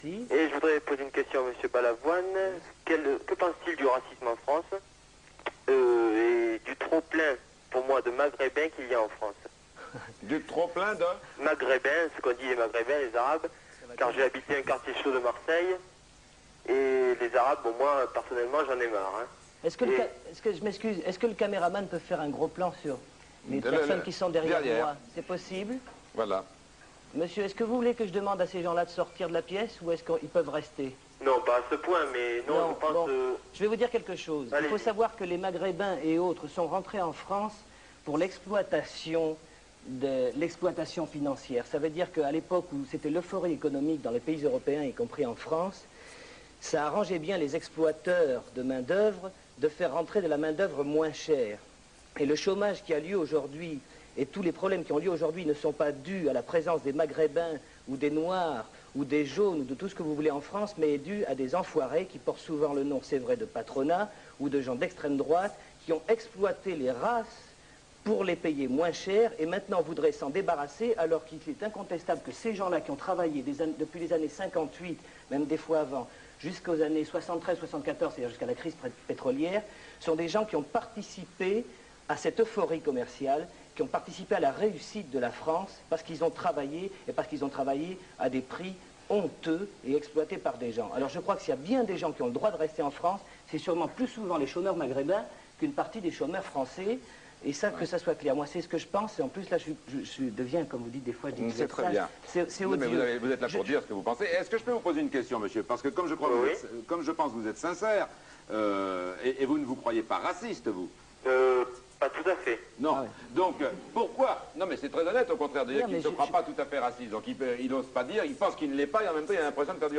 Si. Et je voudrais poser une question à M. Balavoine. Que pense-t-il du racisme en France et du trop-plein, pour moi, de maghrébins qu'il y a en France? Du trop-plein de Maghrébins, ce qu'on dit les maghrébins, les arabes, car j'ai habité un quartier chaud de Marseille, et les arabes, bon, moi, personnellement, j'en ai marre. Hein. Est-ce que, je m'excuse, est-ce que le caméraman peut faire un gros plan sur les personnes qui sont derrière moi? C'est possible? Voilà. Monsieur, est-ce que vous voulez que je demande à ces gens-là de sortir de la pièce ou est-ce qu'ils peuvent rester? Non, pas à ce point, mais non, je pense... Bon, je vais vous dire quelque chose. Il faut savoir que les Maghrébins et autres sont rentrés en France pour l'exploitation financière. Ça veut dire qu'à l'époque où c'était l'euphorie économique dans les pays européens, y compris en France, ça arrangeait bien les exploiteurs de main-d'œuvre de faire rentrer de la main-d'œuvre moins chère. Et le chômage qui a lieu aujourd'hui et tous les problèmes qui ont lieu aujourd'hui ne sont pas dus à la présence des Maghrébins ou des Noirs ou des jaunes ou de tout ce que vous voulez en France, mais est dû à des enfoirés qui portent souvent le nom, c'est vrai, de patronat ou de gens d'extrême droite qui ont exploité les races pour les payer moins cher et maintenant voudraient s'en débarrasser alors qu'il est incontestable que ces gens-là qui ont travaillé depuis les années 58, même des fois avant, jusqu'aux années 73-74, c'est-à-dire jusqu'à la crise pétrolière, sont des gens qui ont participé à cette euphorie commerciale, qui ont participé à la réussite de la France parce qu'ils ont travaillé et parce qu'ils ont travaillé à des prix honteux et exploités par des gens. Alors je crois que s'il y a bien des gens qui ont le droit de rester en France, c'est sûrement plus souvent les chômeurs maghrébins qu'une partie des chômeurs français. Et ça, que ça soit clair. Moi, c'est ce que je pense. Et en plus, là, je deviens, comme vous dites, des fois, je dis c'est très bien. C'est odieux. Mais vous êtes là pour dire ce que vous pensez. Est-ce que je peux vous poser une question, monsieur? Parce que comme je pense que vous êtes sincère, et vous ne vous croyez pas raciste, vous? Pas tout à fait. Non. Ah ouais. Donc, pourquoi? Non, mais c'est très honnête, au contraire, de dire qu'il ne se croit pas tout à fait raciste. Donc, il n'ose pas dire, il pense qu'il ne l'est pas, et en même temps, il a l'impression de faire du